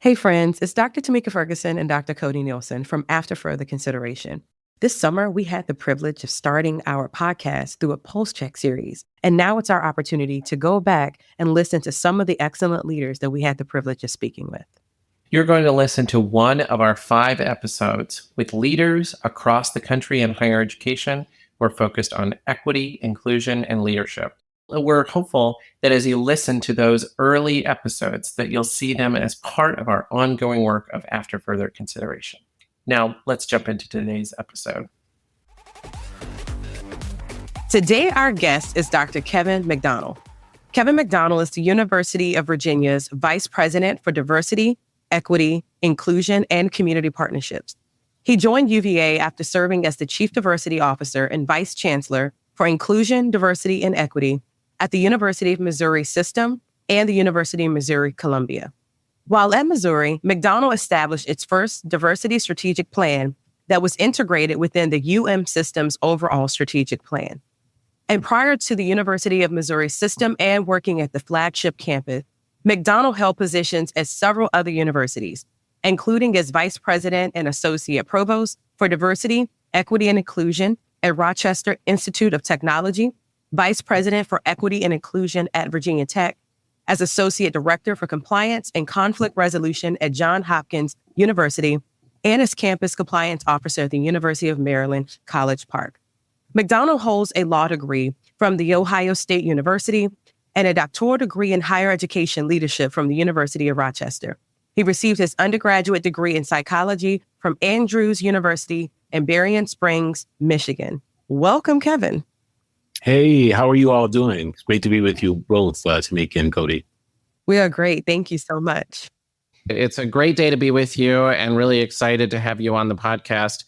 Hey friends, it's Dr. Tamika Ferguson and Dr. Cody Nielsen from After Further Consideration. This summer, we had the privilege of starting our podcast through a Pulse Check series, and now it's our opportunity to go back and listen to some of the excellent leaders that we had the privilege of speaking with. You're going to listen to one of our 5 episodes with leaders across the country in higher education who are focused on equity, inclusion, and leadership. We're hopeful that as you listen to those early episodes, that you'll see them as part of our ongoing work of After Further Consideration. Now, let's jump into today's episode. Today, our guest is Dr. Kevin McDonald. Kevin McDonald is the University of Virginia's Vice President for Diversity, Equity, Inclusion, and Community Partnerships. He joined UVA after serving as the Chief Diversity Officer and Vice Chancellor for Inclusion, Diversity, and Equity at the University of Missouri System and the University of Missouri-Columbia. While at Missouri, McDonald established its first diversity strategic plan that was integrated within the UM System's overall strategic plan. And prior to the University of Missouri System and working at the flagship campus, McDonald held positions at several other universities, including as Vice President and Associate Provost for Diversity, Equity, and Inclusion at Rochester Institute of Technology, Vice President for Equity and Inclusion at Virginia Tech, as Associate Director for Compliance and Conflict Resolution at Johns Hopkins University, and as Campus Compliance Officer at the University of Maryland, College Park. McDonald holds a law degree from The Ohio State University and a doctoral degree in higher education leadership from the University of Rochester. He received his undergraduate degree in psychology from Andrews University in Berrien Springs, Michigan. Welcome, Kevin. Hey, how are you all doing? It's great to be with you both, Tamika and Cody. We are great. Thank you so much. It's a great day to be with you and really excited to have you on the podcast.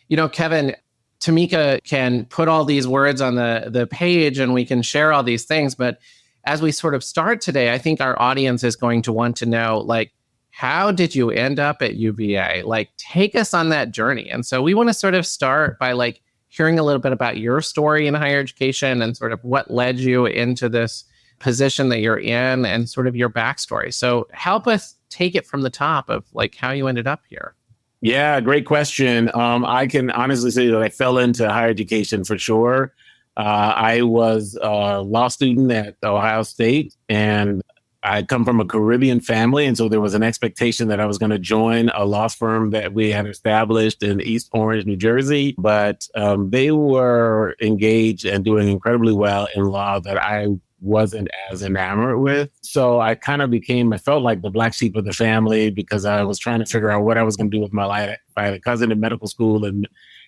You know, Kevin, Tamika can put all these words on the page and we can share all these things. But as we sort of start today, I think our audience is going to want to know, like, how did you end up at UVA? Like, take us on that journey. And so we want to sort of start by hearing a little bit about your story in higher education and sort of what led you into this position that you're in and sort of your backstory. So help us take it from the top of how you ended up here. Yeah, great question. I can honestly say that I fell into higher education for sure. I was a law student at Ohio State, and I come from a Caribbean family. And so there was an expectation that I was going to join a law firm that we had established in East Orange, New Jersey. But they were engaged and doing incredibly well in law that I wasn't as enamored with. So I kind of I felt like the black sheep of the family because I was trying to figure out what I was going to do with my life. I had a cousin in medical school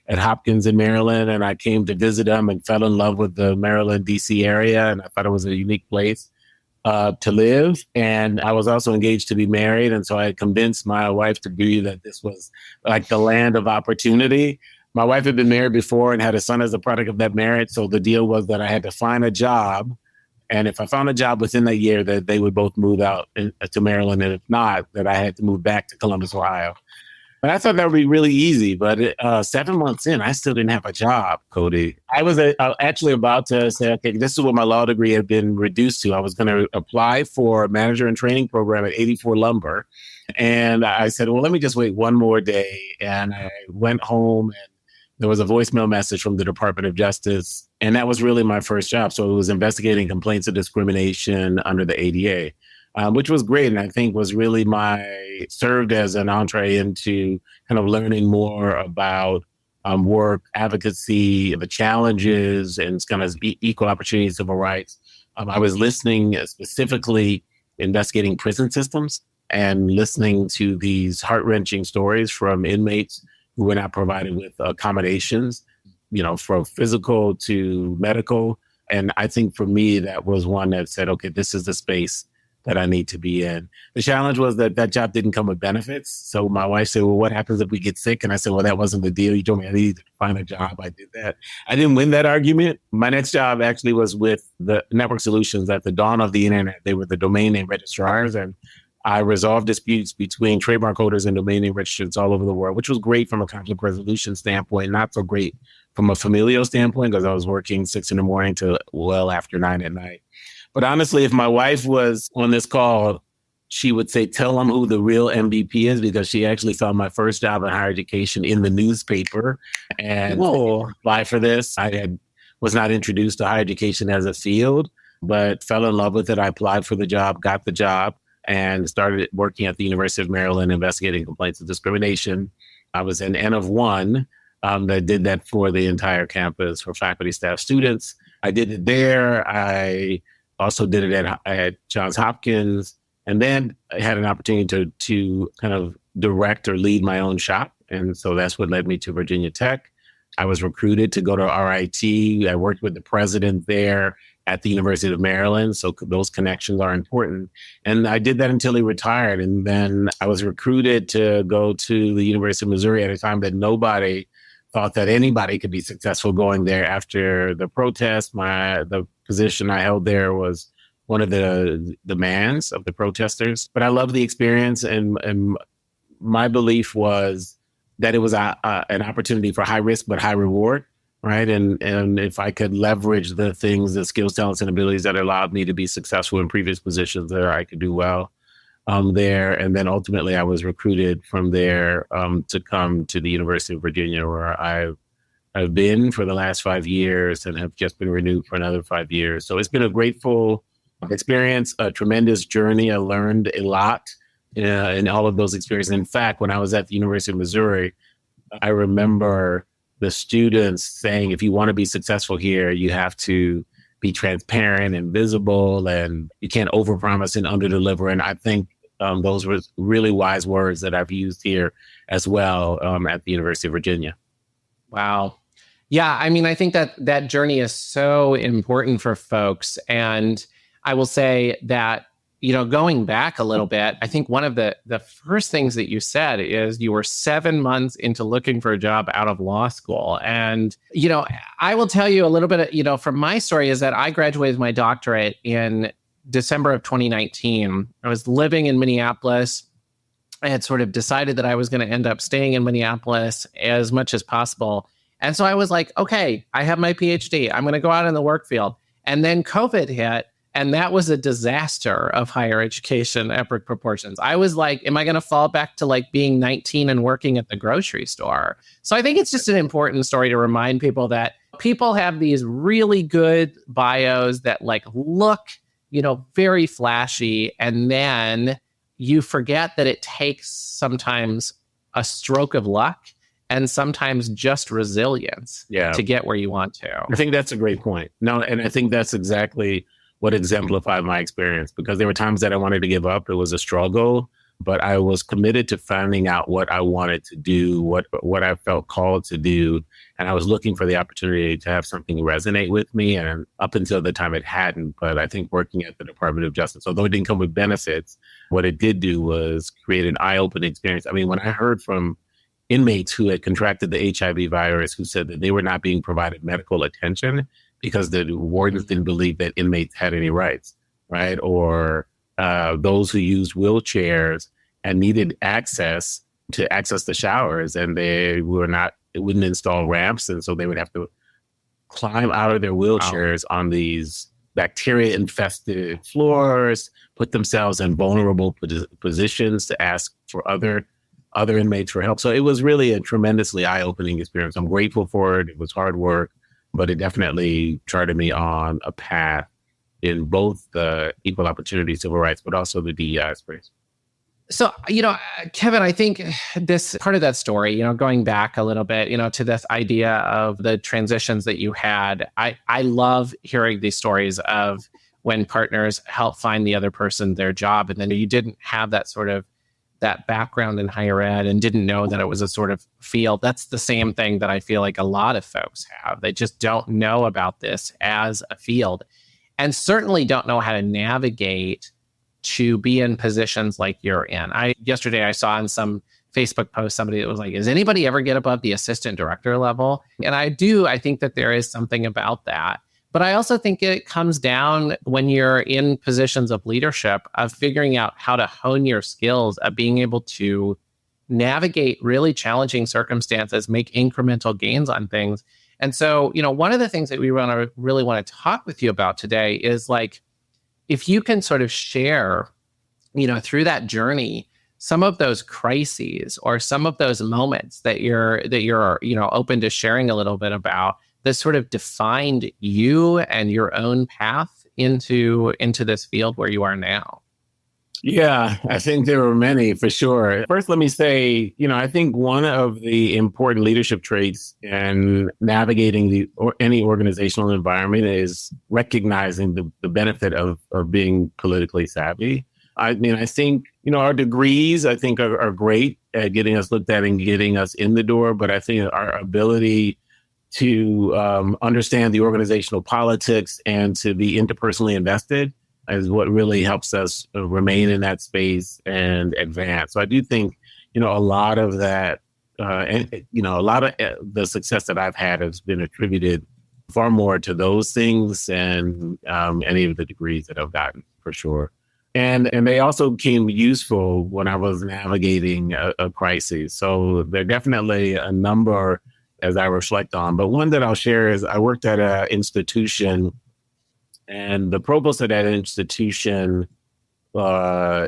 at Hopkins in Maryland, and I came to visit them and fell in love with the Maryland, D.C. area. And I thought it was a unique place to live. And I was also engaged to be married. And so I had convinced my wife to agree that this was like the land of opportunity. My wife had been married before and had a son as a product of that marriage. So the deal was that I had to find a job. And if I found a job within that year, that they would both move out to Maryland. And if not, that I had to move back to Columbus, Ohio. But I thought that would be really easy. But 7 months in, I still didn't have a job, Cody. I was actually about to say, okay, this is what my law degree had been reduced to. I was going to apply for a manager and training program at 84 Lumber. And I said, well, let me just wait one more day. And I went home, and there was a voicemail message from the Department of Justice. And that was really my first job. So it was investigating complaints of discrimination under the ADA. Which was great, and I think was really served as an entree into kind of learning more about work, advocacy, the challenges, and kind of equal opportunity civil rights. I was listening specifically, investigating prison systems and listening to these heart-wrenching stories from inmates who were not provided with accommodations, from physical to medical. And I think for me, that was one that said, okay, this is the space that I need to be in. The challenge was that job didn't come with benefits. So my wife said, well, what happens if we get sick? And I said, well, that wasn't the deal. You told me I needed to find a job. I did that. I didn't win that argument. My next job actually was with the Network Solutions at the dawn of the internet. They were the domain name registrars, and I resolved disputes between trademark holders and domain name registrants all over the world, which was great from a conflict resolution standpoint, not so great from a familial standpoint, because I was working 6 a.m. to well after 9 p.m. But honestly, if my wife was on this call, she would say, tell them who the real MVP is, because she actually found my first job in higher education in the newspaper and apply for this. Was not introduced to higher education as a field, but fell in love with it. I applied for the job, got the job, and started working at the University of Maryland investigating complaints of discrimination. I was an N of one that did that for the entire campus for faculty, staff, students. I did it there. I also did it at Johns Hopkins. And then I had an opportunity to kind of direct or lead my own shop. And so that's what led me to Virginia Tech. I was recruited to go to RIT. I worked with the president there at the University of Maryland. So those connections are important. And I did that until he retired. And then I was recruited to go to the University of Missouri at a time that nobody thought that anybody could be successful going there after the protest. The position I held there was one of the demands of the protesters. But I loved the experience, and my belief was that it was an opportunity for high risk but high reward, right? And if I could leverage the things, the skills, talents, and abilities that allowed me to be successful in previous positions there, I could do well there. And then ultimately I was recruited from there to come to the University of Virginia, where I've been for the last 5 years and have just been renewed for another 5 years. So it's been a grateful experience, a tremendous journey. I learned a lot in all of those experiences. In fact, when I was at the University of Missouri, I remember the students saying, if you want to be successful here, you have to be transparent and visible, and you can't overpromise and underdeliver. And I think those were really wise words that I've used here as well at the University of Virginia. Wow. Yeah, I mean, I think that journey is so important for folks. And I will say that, going back a little bit, I think one of the first things that you said is you were 7 months into looking for a job out of law school. And, I will tell you a little bit, from my story is that I graduated my doctorate in December of 2019. I was living in Minneapolis. I had sort of decided that I was going to end up staying in Minneapolis as much as possible. And so I was like, okay, I have my PhD. I'm going to go out in the work field. And then COVID hit. And that was a disaster of higher education, epic proportions. I was like, am I going to fall back to like being 19 and working at the grocery store? So I think it's just an important story to remind people that people have these really good bios that like look, very flashy. And then you forget that it takes sometimes a stroke of luck and sometimes just resilience to get where you want to. I think that's a great point. No, and I think that's exactly what exemplified my experience, because there were times that I wanted to give up. It was a struggle, but I was committed to finding out what I wanted to do, what I felt called to do. And I was looking for the opportunity to have something resonate with me. And up until the time it hadn't, but I think working at the Department of Justice, although it didn't come with benefits, what it did do was create an eye-opening experience. I mean, when I heard from inmates who had contracted the HIV virus, who said that they were not being provided medical attention because the wardens didn't believe that inmates had any rights, right? Or those who used wheelchairs and needed access to access the showers, and it wouldn't install ramps. And so they would have to climb out of their wheelchairs on these bacteria-infested floors, put themselves in vulnerable positions to ask for other inmates for help. So it was really a tremendously eye-opening experience. I'm grateful for it. It was hard work, but it definitely charted me on a path in both the equal opportunity civil rights, but also the DEI space. So, Kevin, I think this part of that story, going back a little bit, to this idea of the transitions that you had, I love hearing these stories of when partners help find the other person their job. And then you didn't have that sort of that background in higher ed and didn't know that it was a sort of field. That's the same thing that I feel like a lot of folks have. They just don't know about this as a field, and certainly don't know how to navigate to be in positions like you're in. Yesterday I saw in some Facebook post somebody that was like, does anybody ever get above the assistant director level? And I think that there is something about that. But I also think it comes down when you're in positions of leadership of figuring out how to hone your skills of being able to navigate really challenging circumstances, make incremental gains on things. And so, one of the things that we really want to talk with you about today is like, if you can sort of share through that journey, some of those crises or some of those moments that you're open to sharing a little bit about that sort of defined you and your own path into this field where you are now? Yeah, I think there were many for sure. First, let me say, I think one of the important leadership traits in navigating any organizational environment is recognizing the benefit of being politically savvy. I mean, I think, our degrees, I think are great at getting us looked at and getting us in the door. But I think our ability to understand the organizational politics and to be interpersonally invested is what really helps us remain in that space and advance. So I do think, a lot of that, a lot of the success that I've had has been attributed far more to those things and any of the degrees that I've gotten, for sure. And they also became useful when I was navigating a crisis. So there are definitely a number as I reflect on. But one that I'll share is I worked at an institution, and the provost of that institution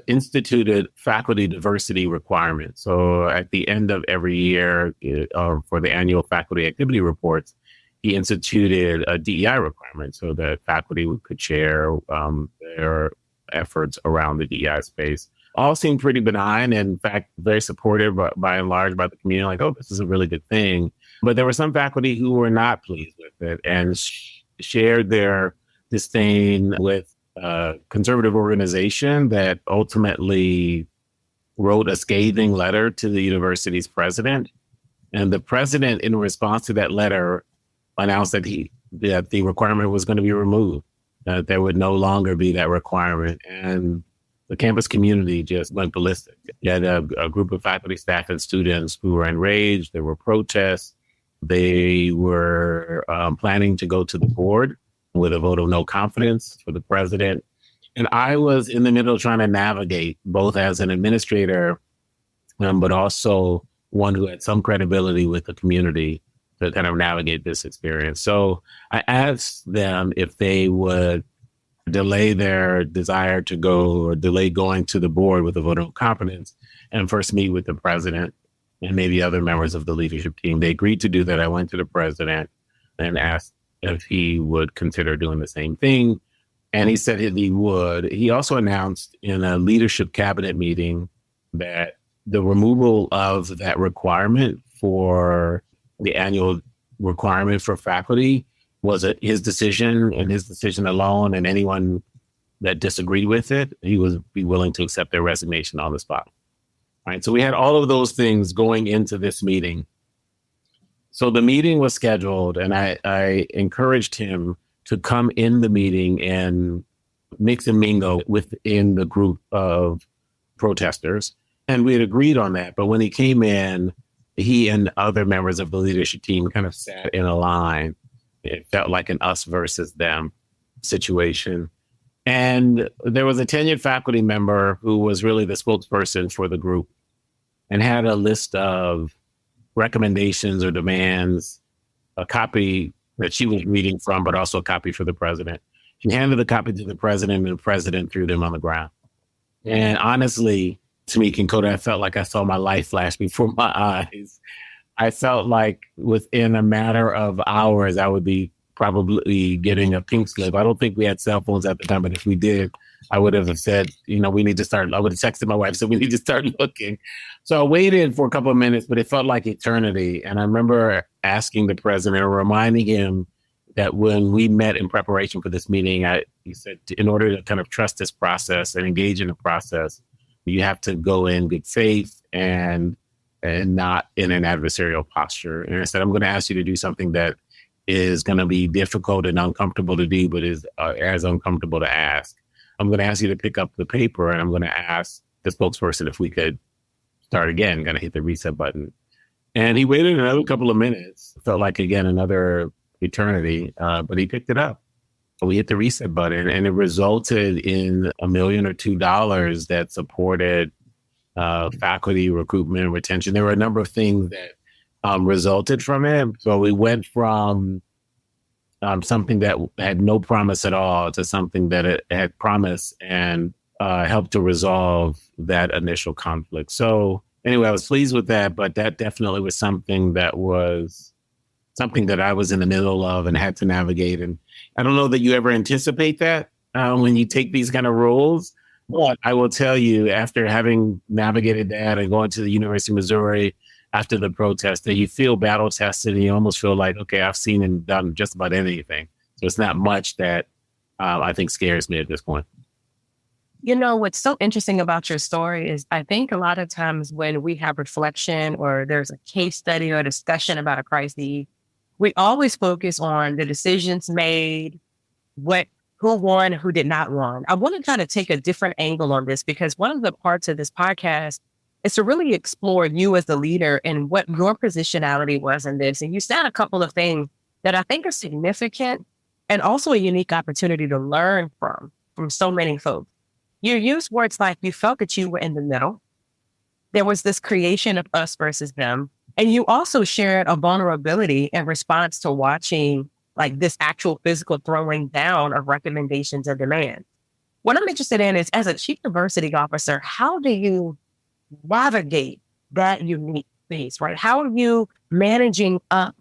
instituted faculty diversity requirements. So at the end of every year for the annual faculty activity reports, he instituted a DEI requirement so that faculty could share their efforts around the DEI space. All seemed pretty benign and, in fact, very supportive by and large by the community, like, oh, this is a really good thing. But there were some faculty who were not pleased with it and shared their disdain with a conservative organization that ultimately wrote a scathing letter to the university's president. And the president, in response to that letter, announced that the requirement was going to be removed, that there would no longer be that requirement. And the campus community just went ballistic. You had a group of faculty, staff, and students who were enraged. There were protests. They were planning to go to the board with a vote of no confidence for the president. And I was in the middle trying to navigate, both as an administrator, but also one who had some credibility with the community to kind of navigate this experience. So I asked them if they would delay their desire to go or delay going to the board with a vote of no confidence and first meet with the president and maybe other members of the leadership team. They agreed to do that. I went to the president and asked if he would consider doing the same thing. And he said he would. He also announced in a leadership cabinet meeting that the removal of that requirement for the annual requirement for faculty was his decision and his decision alone. And anyone that disagreed with it, he would be willing to accept their resignation on the spot. All right. So we had all of those things going into this meeting. So the meeting was scheduled, and I encouraged him to come in the meeting and mix and mingle within the group of protesters. And we had agreed on that. But when he came in, he and other members of the leadership team kind of sat in a line. It felt like an us versus them situation. And there was a tenured faculty member who was really the spokesperson for the group and had a list of recommendations or demands, a copy that she was reading from, but also a copy for the president. She handed the copy to the president, and the president threw them on the ground. And honestly, Tamika and Coda, I felt like I saw my life flash before my eyes. I felt like within a matter of hours, I would be probably getting a pink slip. I don't think we had cell phones at the time, but if we did, I would have said, we need to start. I would have texted my wife, said we need to start looking. So I waited for a couple of minutes, but it felt like eternity. And I remember asking the president or reminding him that when we met in preparation for this meeting, he said, in order to kind of trust this process and engage in the process, you have to go in good faith and not in an adversarial posture. And I said, I'm going to ask you to do something that is going to be difficult and uncomfortable to do, but is as uncomfortable to ask. I'm going to ask you to pick up the paper, and I'm going to ask the spokesperson if we could start again, going to hit the reset button. And he waited another couple of minutes. Felt like, again, another eternity, but he picked it up. We hit the reset button, and it resulted in $1 million or $2 million that supported faculty recruitment and retention. There were a number of things that resulted from it. So we went from something that had no promise at all to something that it had promise and helped to resolve that initial conflict. So anyway, I was pleased with that, but that definitely was something that I was in the middle of and had to navigate. And I don't know that you ever anticipate that when you take these kind of roles. But I will tell you, after having navigated that and going to the University of Missouri after the protest, that you feel battle tested and you almost feel like, okay, I've seen and done just about anything. So it's not much that I think scares me at this point. You know, what's so interesting about your story is I think a lot of times when we have reflection or there's a case study or discussion about a crisis, we always focus on the decisions made, who won, who did not win. I want to kind of take a different angle on this because one of the parts of this podcast is to really explore you as the leader and what your positionality was in this. And you said a couple of things that I think are significant and also a unique opportunity to learn from so many folks. You used words like you felt that you were in the middle. There was this creation of us versus them. And you also shared a vulnerability in response to watching like this actual physical throwing down of recommendations and demands. What I'm interested in is, as a chief diversity officer, how do you navigate that unique space, right? How are you managing up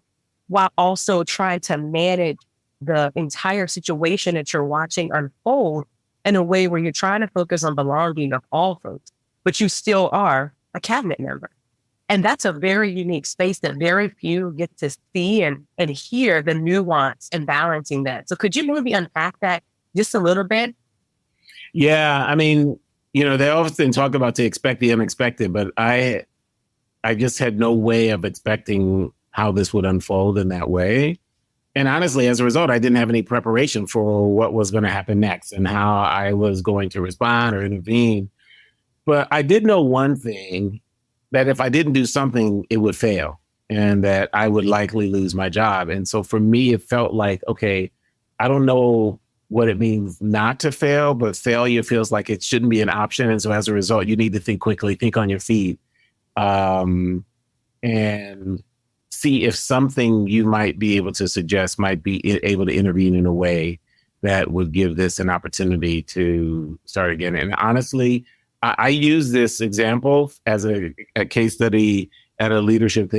while also trying to manage the entire situation that you're watching unfold in a way where you're trying to focus on belonging of all folks, but you still are a cabinet member? And that's a very unique space that very few get to see and hear the nuance and balancing that. So could you maybe unpack that just a little bit? Yeah, I mean, they often talk about to expect the unexpected, but I just had no way of expecting how this would unfold in that way. And honestly, as a result, I didn't have any preparation for what was going to happen next and how I was going to respond or intervene. But I did know one thing, that if I didn't do something, it would fail and that I would likely lose my job. And so for me, it felt like, okay, I don't know what it means not to fail, but failure feels like it shouldn't be an option. And so as a result, you need to think quickly, think on your feet, and see if something you might be able to suggest might be able to intervene in a way that would give this an opportunity to start again. And honestly, I use this example as a case study at a leadership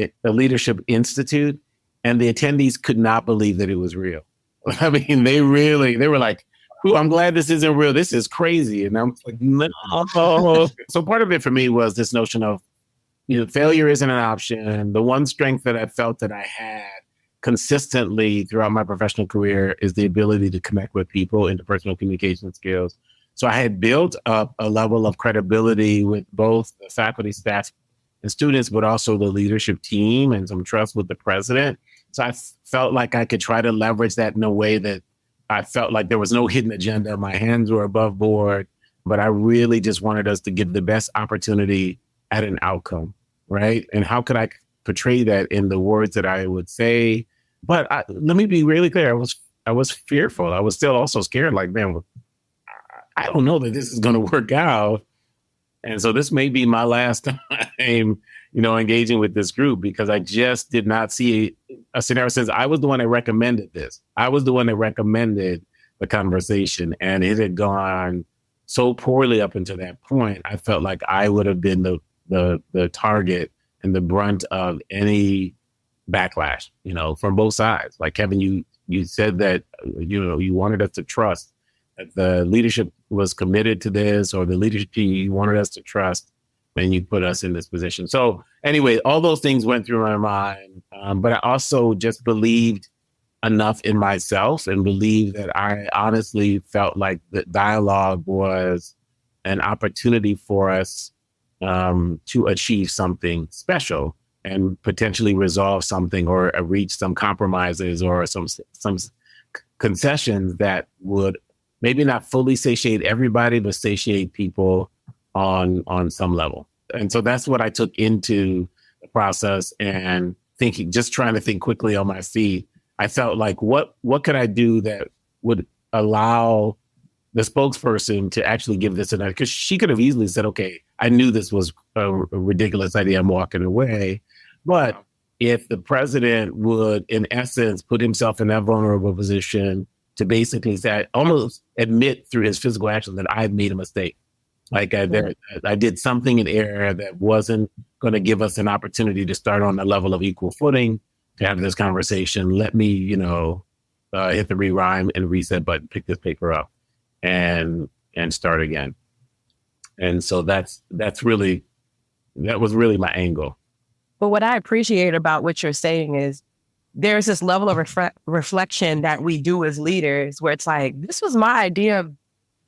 institute, and the attendees could not believe that it was real. I mean, they were like, "Ooh, I'm glad this isn't real. This is crazy." And I'm like, "No." So part of it for me was this notion of, failure isn't an option. The one strength that I felt that I had consistently throughout my professional career is the ability to connect with people, interpersonal communication skills. So I had built up a level of credibility with both the faculty, staff, and students, but also the leadership team and some trust with the president. So I felt like I could try to leverage that in a way that I felt like there was no hidden agenda. My hands were above board, but I really just wanted us to give the best opportunity at an outcome, right? And how could I portray that in the words that I would say? But let me be really clear. I was fearful. I was still also scared, like, man, I don't know that this is going to work out. And so this may be my last time, engaging with this group, because I just did not see a scenario since I was the one that recommended this. I was the one that recommended the conversation, and it had gone so poorly up until that point. I felt like I would have been the target and the brunt of any backlash, from both sides. Like, Kevin, you said that, you wanted us to trust that the leadership was committed to this, or the leadership team, you wanted us to trust, and you put us in this position. So anyway, all those things went through my mind. But I also just believed enough in myself and believed that I honestly felt like the dialogue was an opportunity for us to achieve something special and potentially resolve something or reach some compromises or some concessions that would maybe not fully satiate everybody, but satiate people on some level. And so that's what I took into the process, and just trying to think quickly on my feet. I felt like, what could I do that would allow the spokesperson to actually give this another? Because she could have easily said, okay, I knew this was a ridiculous idea, I'm walking away. But if the president would, in essence, put himself in that vulnerable position to basically say, almost admit through his physical action that I've made a mistake. Like I did something in area that wasn't going to give us an opportunity to start on a level of equal footing to have this conversation. Let me, hit the rewrite and reset button, pick this paper up, and start again. And so that was really my angle. But what I appreciate about what you're saying is there's this level of reflection that we do as leaders where it's like, this was my idea,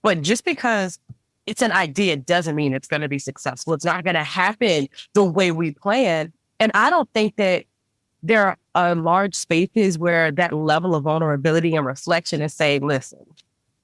but just because it's an idea doesn't mean it's going to be successful. It's not going to happen the way we plan. And I don't think that there are large spaces where that level of vulnerability and reflection is saying, listen,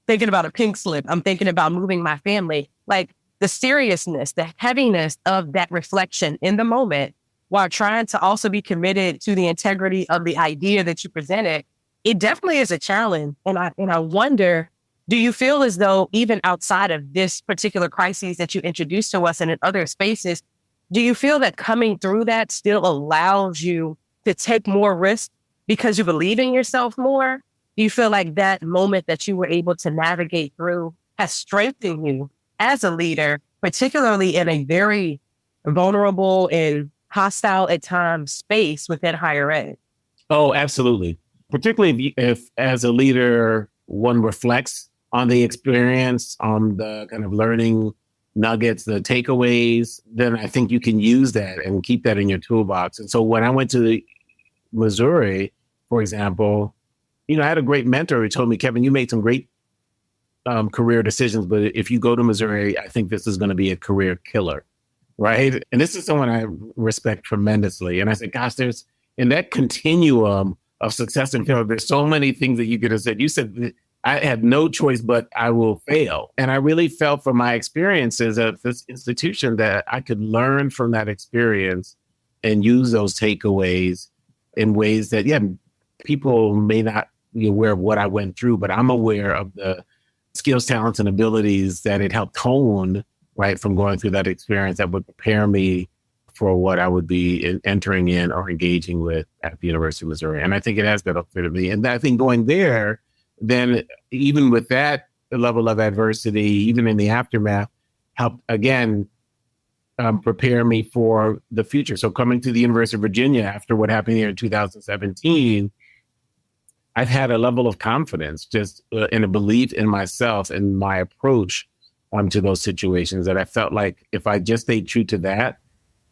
thinking about a pink slip, I'm thinking about moving my family. Like the seriousness, the heaviness of that reflection in the moment, while trying to also be committed to the integrity of the idea that you presented, it definitely is a challenge. And I wonder, do you feel as though even outside of this particular crisis that you introduced to us and in other spaces, do you feel that coming through that still allows you to take more risk because you believe in yourself more? Do you feel like that moment that you were able to navigate through has strengthened you as a leader, particularly in a very vulnerable and hostile at times space within higher ed? Oh, absolutely. Particularly if as a leader, one reflects on the experience, on the kind of learning nuggets, the takeaways, then I think you can use that and keep that in your toolbox. And so when I went to Missouri, for example, I had a great mentor who told me, Kevin, you made some great career decisions, but if you go to Missouri, I think this is going to be a career killer. Right. And this is someone I respect tremendously. And I said, gosh, there's in that continuum of success and failure, there's so many things that you could have said. You said, I had no choice, but I will fail. And I really felt from my experiences at this institution that I could learn from that experience and use those takeaways in ways that, people may not be aware of what I went through, but I'm aware of the skills, talents, and abilities that it helped hone, right, from going through that experience that would prepare me for what I would be entering in or engaging with at the University of Missouri. And I think it has benefited me. And I think going there, then even with that level of adversity, even in the aftermath, helped again prepare me for the future. So coming to the University of Virginia after what happened here in 2017, I've had a level of confidence just and a belief in myself and my approach to those situations that I felt like if I just stayed true to that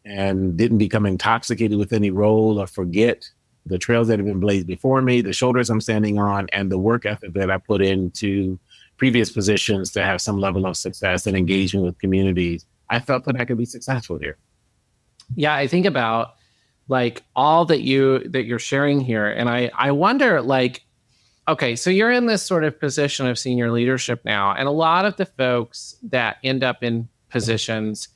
and didn't become intoxicated with any role or forget the trails that have been blazed before me, the shoulders I'm standing on, and the work ethic that I put into previous positions to have some level of success and engagement with communities, I felt that I could be successful here. Yeah, I think about like all that you're sharing here. And I wonder, like, okay, so you're in this sort of position of senior leadership now. And a lot of the folks that end up in positions,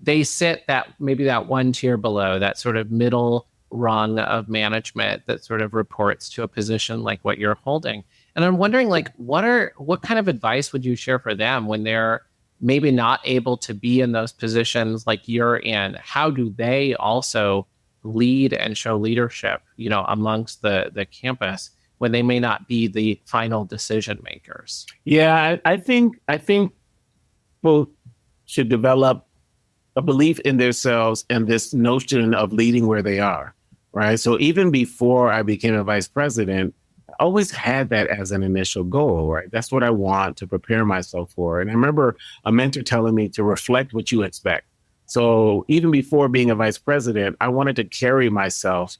they sit maybe that one tier below, that sort of middle rung of management that sort of reports to a position like what you're holding. And I'm wondering, like, what kind of advice would you share for them when they're maybe not able to be in those positions like you're in? How do they also lead and show leadership, amongst the campus when they may not be the final decision makers? Yeah, I think people should develop a belief in themselves and this notion of leading where they are, right? So even before I became a vice president, I always had that as an initial goal, right? That's what I want to prepare myself for. And I remember a mentor telling me to reflect what you expect. So even before being a vice president, I wanted to carry myself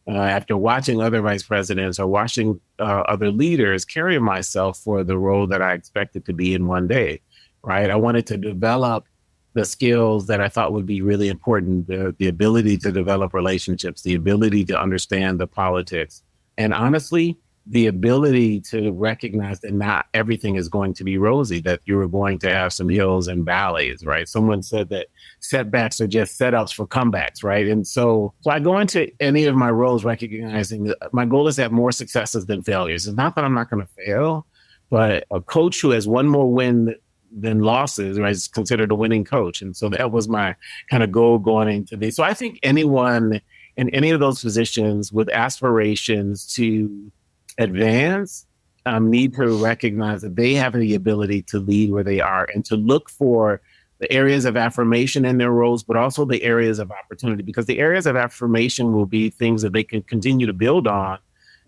after watching other vice presidents or watching other leaders carry myself for the role that I expected to be in one day, right? I wanted to develop the skills that I thought would be really important, the ability to develop relationships, the ability to understand the politics, and honestly, the ability to recognize that not everything is going to be rosy, that you're going to have some hills and valleys, right? Someone said that setbacks are just setups for comebacks, right? And so I go into any of my roles recognizing that my goal is to have more successes than failures. It's not that I'm not going to fail, but a coach who has one more win than losses, right, is considered a winning coach. And so that was my kind of goal going into this. So I think anyone in any of those positions with aspirations to advance need to recognize that they have the ability to lead where they are and to look for the areas of affirmation in their roles, but also the areas of opportunity, because the areas of affirmation will be things that they can continue to build on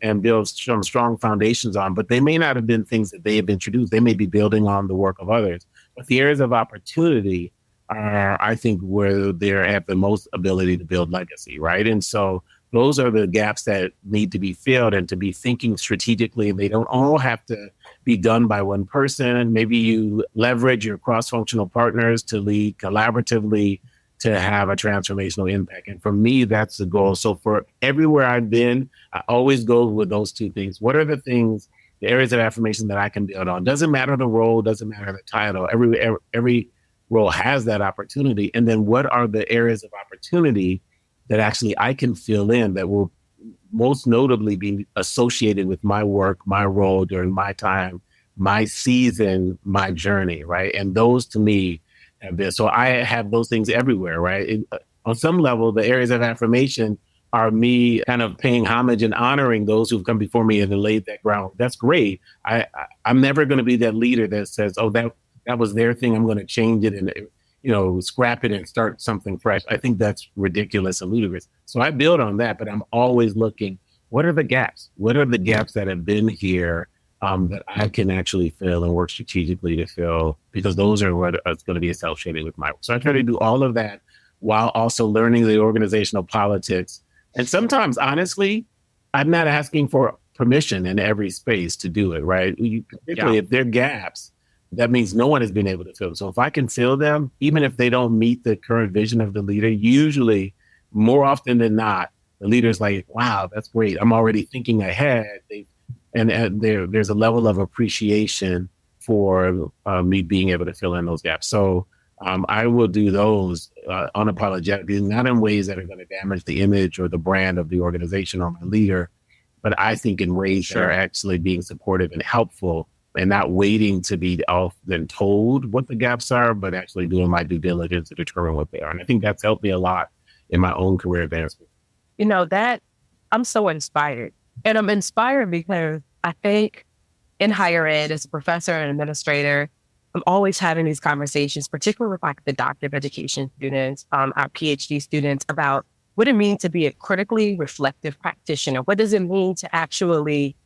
and build some strong foundations on, but they may not have been things that they have introduced. They may be building on the work of others. But the areas of opportunity are, I think, where they have the most ability to build legacy, right? And so those are the gaps that need to be filled, and to be thinking strategically. They don't all have to be done by one person. Maybe you leverage your cross-functional partners to lead collaboratively to have a transformational impact. And for me, that's the goal. So for everywhere I've been, I always go with those two things. What are the things, the areas of affirmation that I can build on? Doesn't matter the role, doesn't matter the title. Every role has that opportunity. And then what are the areas of opportunity that actually I can fill in that will most notably be associated with my work, my role during my time, my season, my journey, right? And those to me have been, so I have those things everywhere, right? On some level, the areas of affirmation are me kind of paying homage and honoring those who've come before me and laid that ground. That's great. I'm never going to be that leader that says, oh, that was their thing, I'm going to change it and scrap it and start something fresh. I think that's ridiculous and ludicrous. So I build on that, but I'm always looking, what are the gaps? What are the gaps that have been here that I can actually fill and work strategically to fill? Because those are what is going to be associated with my work. So I try to do all of that while also learning the organizational politics. And sometimes, honestly, I'm not asking for permission in every space to do it, right? Particularly if there are gaps, that means no one has been able to fill them. So if I can fill them, even if they don't meet the current vision of the leader, usually, more often than not, the leader's like, wow, that's great. I'm already thinking ahead. There's a level of appreciation for me being able to fill in those gaps. So I will do those unapologetically, not in ways that are going to damage the image or the brand of the organization or my leader, but I think in ways that are actually being supportive and helpful, and not waiting to be often told what the gaps are, but actually doing my due diligence to determine what they are. And I think that's helped me a lot in my own career advancement. That I'm so inspired. And I'm inspired because I think in higher ed, as a professor and administrator, I'm always having these conversations, particularly with the doctor of education students, our PhD students, about what it means to be a critically reflective practitioner. What does it mean to actually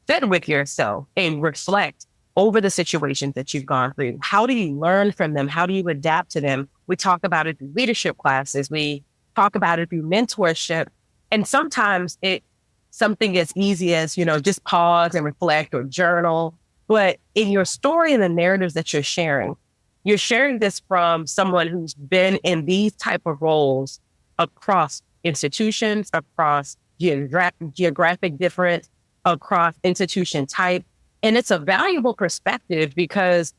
sit with yourself and reflect over the situations that you've gone through? How do you learn from them? How do you adapt to them? We talk about it through leadership classes. We talk about it through mentorship. And sometimes it's something as easy as, just pause and reflect or journal. But in your story and the narratives that you're sharing this from someone who's been in these type of roles across institutions, across geographic difference, across institution type. And it's a valuable perspective because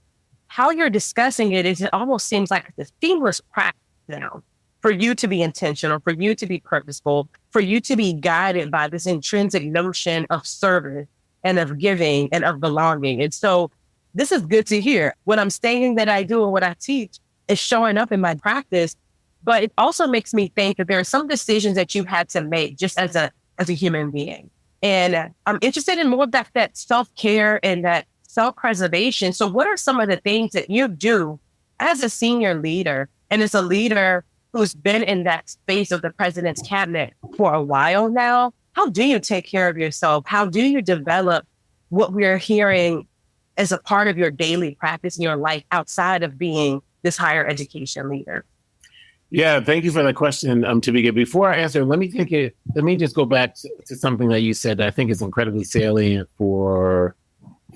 how you're discussing it almost seems like a seamless practice now for you to be intentional, for you to be purposeful, for you to be guided by this intrinsic notion of service and of giving and of belonging. And so this is good to hear. What I'm saying that I do and what I teach is showing up in my practice, but it also makes me think that there are some decisions that you had to make just as a human being. And I'm interested in more of that self-care and that self-preservation. So what are some of the things that you do as a senior leader and as a leader who's been in that space of the president's cabinet for a while now? How do you take care of yourself? How do you develop what we're hearing as a part of your daily practice in your life outside of being this higher education leader? Yeah, thank you for that question, Tamika. Before I answer, let me just go back to something that you said that I think is incredibly salient for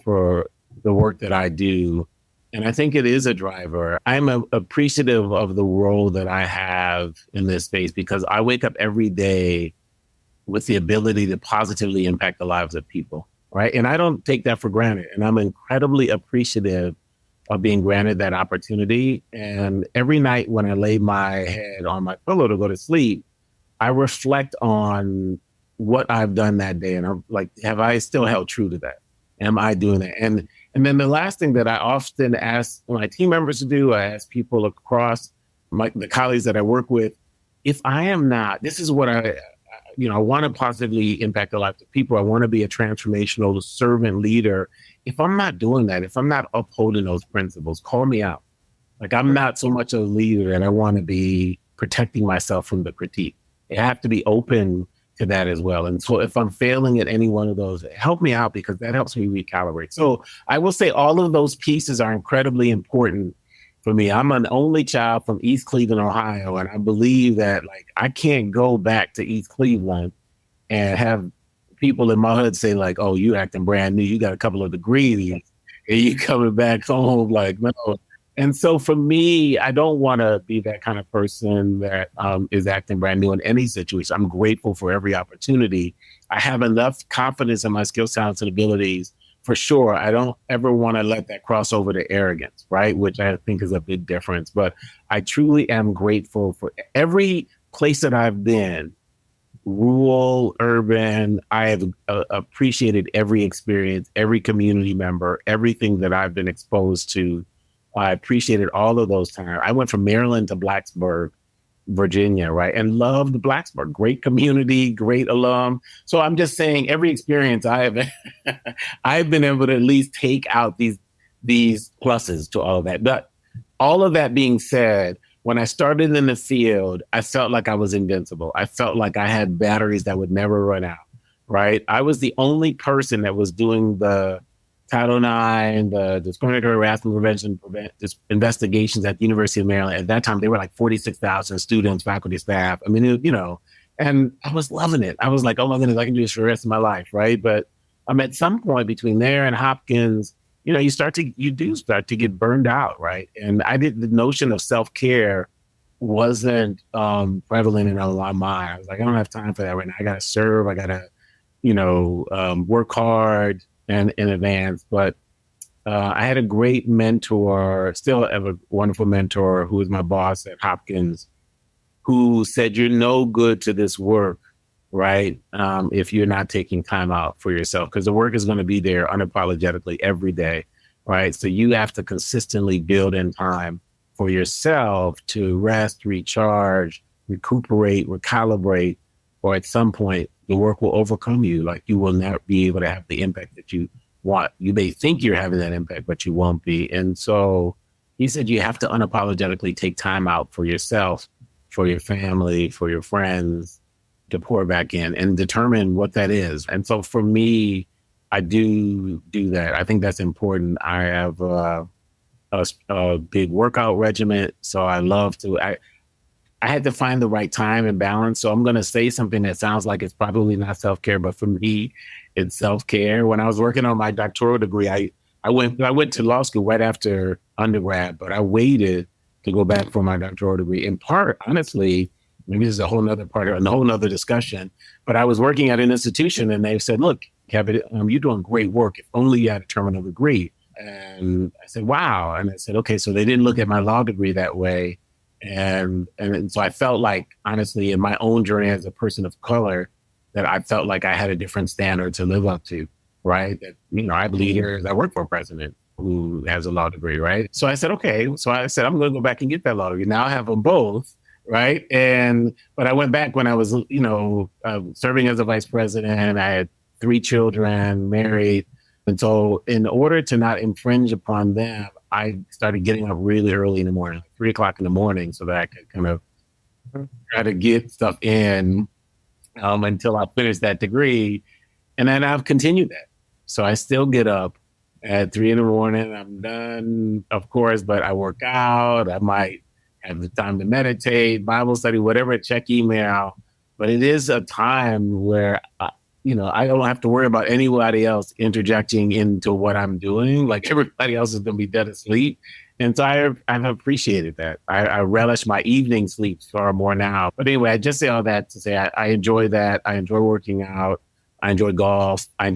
the work that I do. And I think it is a driver. I'm appreciative of the role that I have in this space because I wake up every day with the ability to positively impact the lives of people, right? And I don't take that for granted. And I'm incredibly appreciative of being granted that opportunity. And every night when I lay my head on my pillow to go to sleep, I reflect on what I've done that day. And I'm like, have I still held true to that? Am I doing that? And then the last thing that I often ask my team members to do, I ask people across the colleagues that I work with, if I am not, this is what I want to positively impact the lives of people. I want to be a transformational servant leader. If I'm not doing that, if I'm not upholding those principles, call me out. Like, I'm not so much a leader, and I want to be protecting myself from the critique. I have to be open to that as well. And so if I'm failing at any one of those, help me out, because that helps me recalibrate. So I will say all of those pieces are incredibly important for me. I'm an only child from East Cleveland, Ohio. And I believe that, like, I can't go back to East Cleveland and have people in my hood say, like, oh, you acting brand new. You got a couple of degrees and you coming back home. Like, no. And so for me, I don't want to be that kind of person that is acting brand new in any situation. I'm grateful for every opportunity. I have enough confidence in my skills, talents, and abilities for sure. I don't ever want to let that cross over to arrogance, right? Which I think is a big difference. But I truly am grateful for every place that I've been, rural, urban. I have appreciated every experience, every community member, everything that I've been exposed to. I appreciated all of those times. I went from Maryland to Blacksburg, Virginia, right? And loved Blacksburg. Great community, great alum. So I'm just saying, every experience I have, I've been able to at least take out these pluses to all of that. But all of that being said, when I started in the field, I felt like I was invincible. I felt like I had batteries that would never run out, right? I was the only person that was doing the Title IX, the discriminatory harassment prevention investigations at the University of Maryland. At that time, they were like 46,000 students, faculty, staff. I mean, and I was loving it. I was like, oh my goodness, I can do this for the rest of my life, right? But at some point between there and Hopkins, you do start to get burned out, right? And the notion of self-care wasn't prevalent in my mind. I was like, I don't have time for that right now. I got to serve. I got to, work hard and in advance. But I had a great mentor, still have a wonderful mentor, who was my boss at Hopkins, who said, you're no good to this work, right? If you're not taking time out for yourself, because the work is going to be there unapologetically every day, right? So you have to consistently build in time for yourself to rest, recharge, recuperate, recalibrate, or at some point the work will overcome you. Like, you will not be able to have the impact that you want. You may think you're having that impact, but you won't be. And so he said, you have to unapologetically take time out for yourself, for your family, for your friends, to pour back in and determine what that is. And so for me, I do that. I think that's important. I have a big workout regimen. So I love to, I had to find the right time and balance. So I'm going to say something that sounds like it's probably not self-care, but for me, it's self-care. When I was working on my doctoral degree, I went to law school right after undergrad, but I waited to go back for my doctoral degree. In part, honestly, maybe this is a whole nother discussion, but I was working at an institution and they said, look, Kevin, you're doing great work. If only you had a terminal degree. And I said, wow. And I said, okay, so they didn't look at my law degree that way. And so I felt like, honestly, in my own journey as a person of color, that I felt like I had a different standard to live up to, right? That, I believe here, I work for a president who has a law degree, right? So I said, okay. So I said, I'm going to go back and get that law degree. Now I have them both, right? But I went back when I was, serving as a vice president. I had 3 children, married. And so in order to not infringe upon them, I started getting up really early in the morning, like 3 o'clock in the morning, so that I could kind of try to get stuff in until I finished that degree. And then I've continued that. So I still get up at 3 in the morning. I'm done, of course, but I work out. I might have the time to meditate, Bible study, whatever, check email. But it is a time where I don't have to worry about anybody else interjecting into what I'm doing. Like, everybody else is going to be dead asleep. And so I've appreciated that. I relish my evening sleep far more now. But anyway, I just say all that to say I enjoy that. I enjoy working out. I enjoy golf. I'm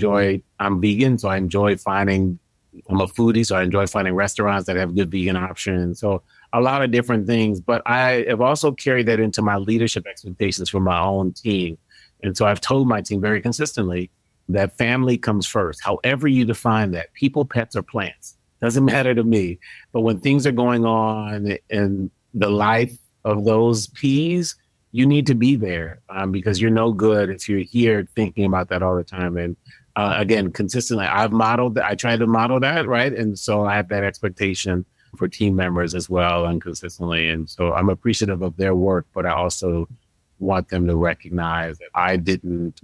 vegan, so I enjoy I'm a foodie, so I enjoy finding restaurants that have good vegan options. So a lot of different things. But I have also carried that into my leadership expectations for my own team. And so I've told my team very consistently that family comes first. However you define that, people, pets, or plants, doesn't matter to me. But when things are going on in the life of those P's, you need to be there because you're no good if you're here thinking about that all the time. And again, consistently, I've modeled that. I try to model that, right? And so I have that expectation for team members as well and consistently. And so I'm appreciative of their work, but I also want them to recognize that I didn't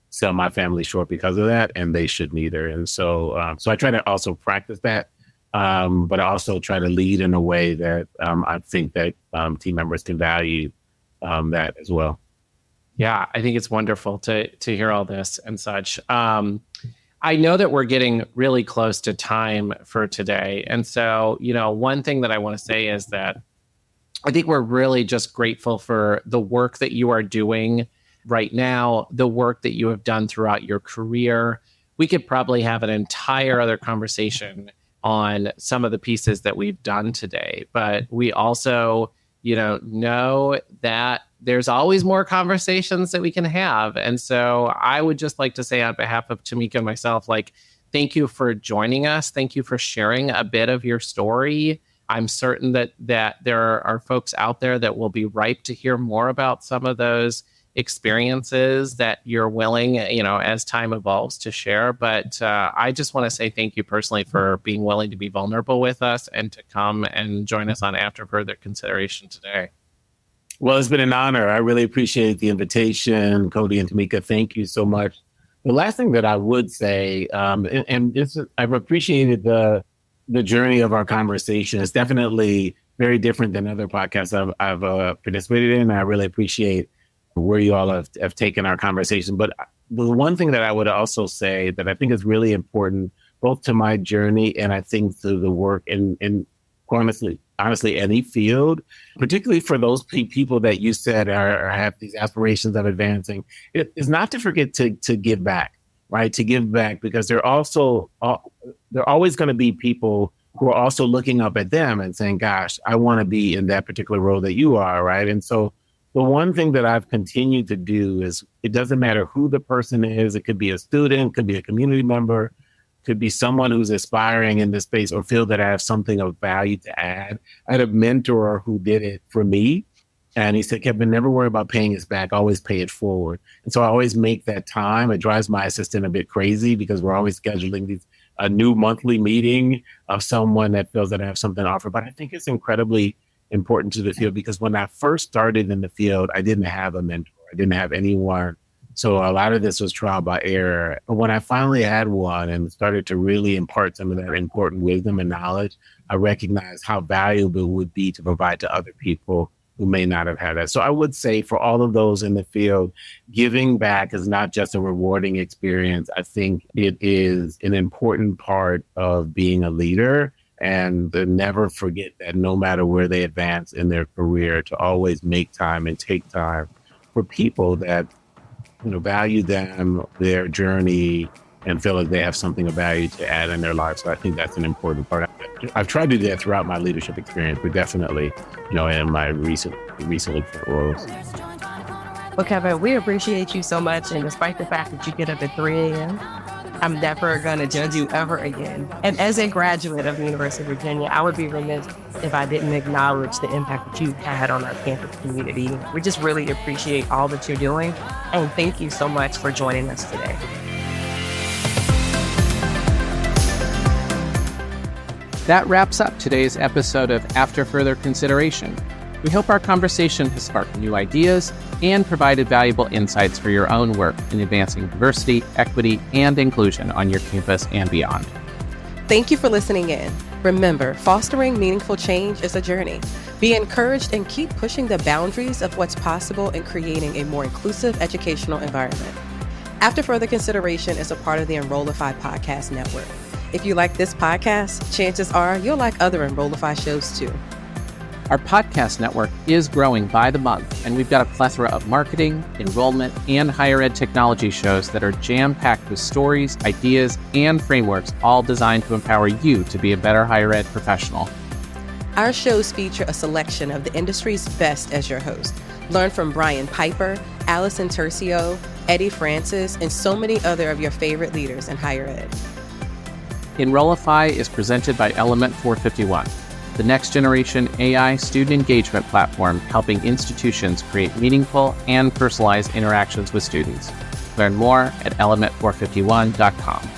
sell my family short because of that, and they shouldn't either. And so, so I try to also practice that, but I also try to lead in a way that I think that team members can value that as well. Yeah, I think it's wonderful to hear all this and such. I know that we're getting really close to time for today. And so, one thing that I want to say is that I think we're really just grateful for the work that you are doing right now, the work that you have done throughout your career. We could probably have an entire other conversation on some of the pieces that we've done today, but we also, know that there's always more conversations that we can have. And so I would just like to say on behalf of Tamika and myself, thank you for joining us. Thank you for sharing a bit of your story. I'm certain that there are folks out there that will be ripe to hear more about some of those experiences that you're willing, as time evolves, to share. But I just want to say thank you personally for being willing to be vulnerable with us and to come and join us on After Further Consideration today. Well, it's been an honor. I really appreciate the invitation, Cody and Tamika. Thank you so much. The last thing that I would say, I've appreciated the journey of our conversation. It's definitely very different than other podcasts I've participated in. I really appreciate where you all have taken our conversation. But the one thing that I would also say that I think is really important, both to my journey and I think to the work in honestly, any field, particularly for those people that you said are have these aspirations of advancing, is not to forget to give back, right? To give back, because there are always going to be people who are also looking up at them and saying, gosh, I want to be in that particular role that you are, right? And so the one thing that I've continued to do is, it doesn't matter who the person is. It could be a student, could be a community member, could be someone who's aspiring in this space or feel that I have something of value to add. I had a mentor who did it for me. And he said, Kevin, never worry about paying us back. Always pay it forward. And so I always make that time. It drives my assistant a bit crazy because we're always scheduling a new monthly meeting of someone that feels that I have something to offer. But I think it's incredibly important to the field, because when I first started in the field, I didn't have a mentor. I didn't have anyone. So a lot of this was trial by error. But when I finally had one and started to really impart some of that important wisdom and knowledge, I recognized how valuable it would be to provide to other people who may not have had that. So I would say for all of those in the field, giving back is not just a rewarding experience. I think it is an important part of being a leader. And to never forget that no matter where they advance in their career, to always make time and take time for people that value them, their journey, and feel like they have something of value to add in their life. So I think that's an important part. I've tried to do that throughout my leadership experience, but definitely, in my recently roles. Well, Kevin, we appreciate you so much. And despite the fact that you get up at 3 a.m., I'm never going to judge you ever again. And as a graduate of the University of Virginia, I would be remiss if I didn't acknowledge the impact that you've had on our campus community. We just really appreciate all that you're doing. And thank you so much for joining us today. That wraps up today's episode of After Further Consideration. We hope our conversation has sparked new ideas and provided valuable insights for your own work in advancing diversity, equity, and inclusion on your campus and beyond. Thank you for listening in. Remember, fostering meaningful change is a journey. Be encouraged and keep pushing the boundaries of what's possible in creating a more inclusive educational environment. After Further Consideration is a part of the Enrollify Podcast Network. If you like this podcast, chances are you'll like other Enrollify shows too. Our podcast network is growing by the month, and we've got a plethora of marketing, enrollment, and higher ed technology shows that are jam-packed with stories, ideas, and frameworks, all designed to empower you to be a better higher ed professional. Our shows feature a selection of the industry's best as your host. Learn from Brian Piper, Allison Tercio, Eddie Francis, and so many other of your favorite leaders in higher ed. Enrollify is presented by Element 451. The next generation AI student engagement platform helping institutions create meaningful and personalized interactions with students. Learn more at element451.com.